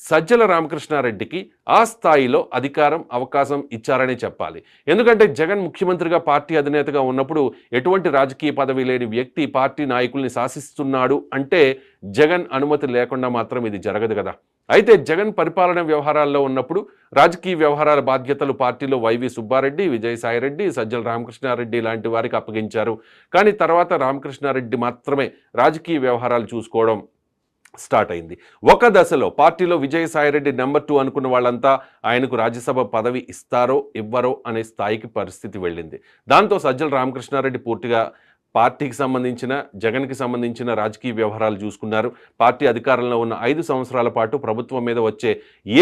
సజ్జల రామకృష్ణారెడ్డికి ఆ స్థాయిలో అధికారం, అవకాశం ఇచ్చారనే చెప్పాలి. ఎందుకంటే జగన్ ముఖ్యమంత్రిగా పార్టీ అధినేతగా ఉన్నప్పుడు ఎటువంటి రాజకీయ పదవి లేని వ్యక్తి పార్టీ నాయకుల్ని శాసిస్తున్నాడు అంటే జగన్ అనుమతి లేకుండా మాత్రం ఇది జరగదు కదా! అయితే జగన్ పరిపాలన వ్యవహారాల్లో ఉన్నప్పుడు రాజకీయ వ్యవహారాల బాధ్యతలు పార్టీలో వైవి సుబ్బారెడ్డి, విజయసాయిరెడ్డి, సజ్జల రామకృష్ణారెడ్డి లాంటి వారికి అప్పగించారు. కానీ తర్వాత రామకృష్ణారెడ్డి మాత్రమే రాజకీయ వ్యవహారాలు చూసుకోవడం స్టార్ట్ అయింది. ఒక దశలో పార్టీలో విజయసాయిరెడ్డి నెంబర్ 2 అనుకున్న వాళ్ళంతా ఆయనకు రాజ్యసభ పదవి ఇస్తారో ఇవ్వరో అనే స్థాయికి పరిస్థితి వెళ్ళింది. దాంతో సజ్జల రామకృష్ణారెడ్డి పూర్తిగా పార్టీకి సంబంధించిన, జగన్కి సంబంధించిన రాజకీయ వ్యవహారాలు చూసుకున్నారు. పార్టీ అధికారంలో ఉన్న 5 సంవత్సరాల పాటు ప్రభుత్వం మీద వచ్చే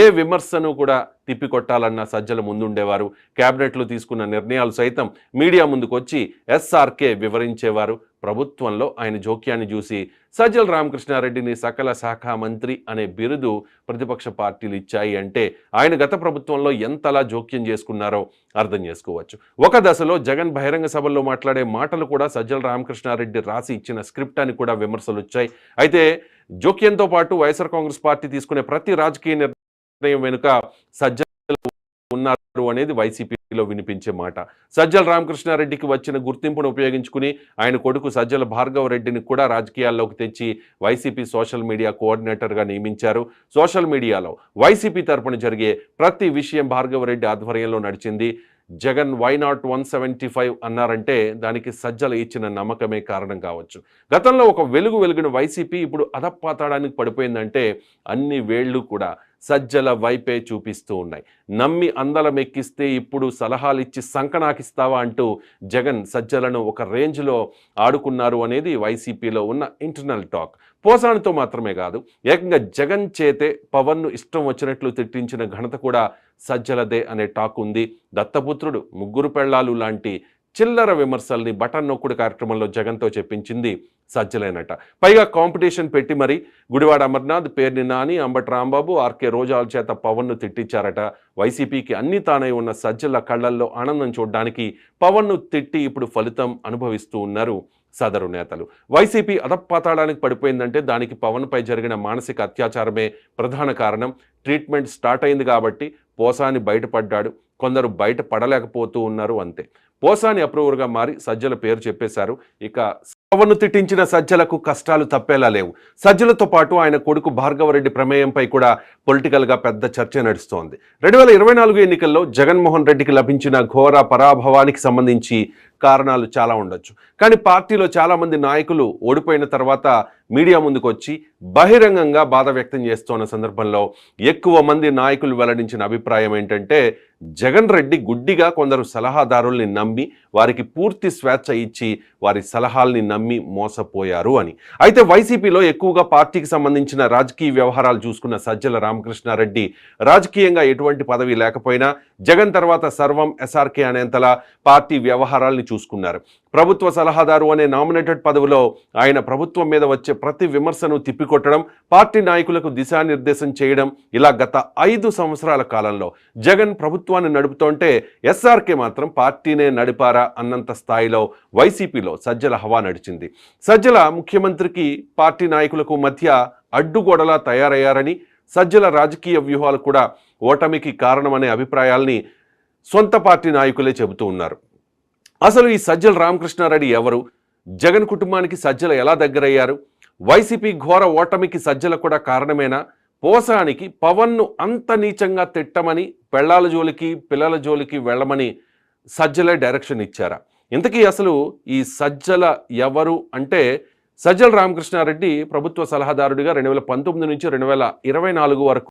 ఏ విమర్శను కూడా తిప్పికొట్టాలన్న సజ్జల ముందుండేవారు. క్యాబినెట్లో తీసుకున్న నిర్ణయాలు సైతం మీడియా ముందుకు వచ్చి ఎస్ఆర్కే వివరించేవారు. ప్రభుత్వంలో ఆయన జోక్యాన్ని చూసి సజ్జల రామకృష్ణారెడ్డిని సకల శాఖ మంత్రి అనే బిరుదు ప్రతిపక్ష పార్టీలు ఇచ్చాయి అంటే ఆయన గత ప్రభుత్వంలో ఎంతలా జోక్యం చేసుకున్నారో అర్థం చేసుకోవచ్చు. ఒక దశలో జగన్ బహిరంగ సభల్లో మాట్లాడే మాటలు కూడా సజ్జల రామకృష్ణారెడ్డి రాసి ఇచ్చిన స్క్రిప్ట్ అని కూడా విమర్శలు వచ్చాయి. అయితే జోక్యంతో పాటు వైఎస్ఆర్ కాంగ్రెస్ పార్టీ తీసుకునే ప్రతి రాజకీయ నిర్ణయం వెనుక సజ్జల ఉన్నారు అనేది వైసీపీలో వినిపించే మాట. సజ్జల రామకృష్ణారెడ్డికి వచ్చిన గుర్తింపును ఉపయోగించుకుని ఆయన కొడుకు సజ్జల భార్గవ రెడ్డిని కూడా రాజకీయాల్లోకి తెచ్చి వైసీపీ సోషల్ మీడియా కోఆర్డినేటర్గా నియమించారు. సోషల్ మీడియాలో వైసీపీ తరపున జరిగే ప్రతి విషయం భార్గవ రెడ్డి ఆధ్వర్యంలో నడిచింది. జగన్ వై నాట్ 175 అన్నారంటే దానికి సజ్జల ఇచ్చిన నమ్మకమే కారణం కావచ్చు. గతంలో ఒక వెలుగున వైసీపీ ఇప్పుడు అధపాతాళానికి పడిపోయిందంటే అన్ని వేళ్లు కూడా సజ్జల వైపే చూపిస్తూ ఉన్నాయి. నమ్మి అందలం ఎక్కిస్తే ఇప్పుడు సలహాలు ఇచ్చి సంకనాకిస్తావా అంటూ జగన్ సజ్జలను ఒక రేంజ్లో ఆడుకున్నారు అనేది వైసీపీలో ఉన్న ఇంటర్నల్ టాక్. పోసానితో మాత్రమే కాదు, ఏకంగా జగన్ చేతే పవన్ను ఇష్టం వచ్చినట్లు తిట్టించిన ఘనత కూడా సజ్జలదే అనే టాక్ ఉంది. దత్తపుత్రుడు, ముగ్గురు పెళ్లాలు లాంటి చిల్లర విమర్శల్ని బటన్ నొక్కుడు కార్యక్రమంలో జగన్తో చెప్పించింది సజ్జలేనట. పైగా కాంపిటీషన్ పెట్టి మరి గుడివాడ అమర్నాథ్, పేర్ని నాని, అంబటి రాంబాబు, ఆర్కే రోజాల చేత పవన్ను తిట్టించారట. వైసీపీకి అన్ని తానై ఉన్న సజ్జల కళ్లల్లో ఆనందం చూడడానికి పవన్ను తిట్టి ఇప్పుడు ఫలితం అనుభవిస్తూ ఉన్నారు సదరు నేతలు. వైసీపీ అధపాతాళానికి పడిపోయిందంటే దానికి పవన్పై జరిగిన మానసిక అత్యాచారమే ప్రధాన కారణం. ట్రీట్మెంట్ స్టార్ట్ అయింది కాబట్టి పోసాని బయటపడ్డాడు, కొందరు బయట పడలేకపోతూ ఉన్నారు అంతే. పోసాని అప్రూవర్గా మారి సజ్జల పేరు చెప్పేశారు. ఇక పవన్ను తిట్టించిన సజ్జలకు కష్టాలు తప్పేలా లేవు. సజ్జలతో పాటు ఆయన కొడుకు భార్గవరెడ్డి ప్రమేయంపై కూడా పొలిటికల్గా పెద్ద చర్చ నడుస్తోంది. 2024 ఎన్నికల్లో జగన్మోహన్ రెడ్డికి లభించిన ఘోర పరాభవానికి సంబంధించి కారణాలు చాలా ఉండొచ్చు. కానీ పార్టీలో చాలామంది నాయకులు ఓడిపోయిన తర్వాత మీడియా ముందుకు వచ్చి బహిరంగంగా బాధ వ్యక్తం చేస్తున్న సందర్భంలో ఎక్కువ మంది నాయకులు వెల్లడించిన అభిప్రాయం ఏంటంటే జగన్ రెడ్డి గుడ్డిగా కొందరు సలహాదారుల్ని నమ్మి వారికి పూర్తి స్వేచ్ఛ ఇచ్చి వారి సలహాల్ని నమ్మి మోసపోయారు అని. అయితే వైసీపీలో ఎక్కువగా పార్టీకి సంబంధించిన రాజకీయ వ్యవహారాలు చూసుకున్న సజ్జల రామకృష్ణారెడ్డి రాజకీయంగా ఎటువంటి పదవి లేకపోయినా జగన్ తర్వాత సర్వం ఎస్ఆర్కే అనేంతలా పార్టీ వ్యవహారాల్ని చూసుకున్నారు. ప్రభుత్వ సలహాదారు అనే నామినేటెడ్ పదవిలో ఆయన ప్రభుత్వం మీద వచ్చే ప్రతి విమర్శను తిప్పికొట్టడం, పార్టీ నాయకులకు దిశానిర్దేశం చేయడం, ఇలా గత 5 సంవత్సరాల కాలంలో జగన్ ప్రభుత్వాన్ని నడుపుతుంటే ఎస్ఆర్కే మాత్రం పార్టీనే నడిపారా అన్నంత స్థాయిలో వైసీపీలో సజ్జల హవా నడిచింది. సజ్జల ముఖ్యమంత్రికి పార్టీ నాయకులకు మధ్య అడ్డుగోడలా తయారయ్యారని, సజ్జల రాజకీయ వ్యూహాలు కూడా ఓటమికి కారణమనే అభిప్రాయాల్ని సొంత పార్టీ నాయకులే చెబుతూ ఉన్నారు. అసలు ఈ సజ్జల రామకృష్ణారెడ్డి ఎవరు? జగన్ కుటుంబానికి సజ్జల ఎలా దగ్గరయ్యారు? వైసీపీ ఘోర ఓటమికి సజ్జల కూడా కారణమేనా? పోసానికి పవన్ను అంత నీచంగా తిట్టమని, పెళ్లాల జోలికి పిల్లల జోలికి వెళ్ళమని సజ్జలే డైరెక్షన్ ఇచ్చారా? ఇంతకీ అసలు ఈ సజ్జల ఎవరు అంటే సజ్జల రామకృష్ణారెడ్డి ప్రభుత్వ సలహాదారుడిగా 2019 నుంచి 2024 వరకు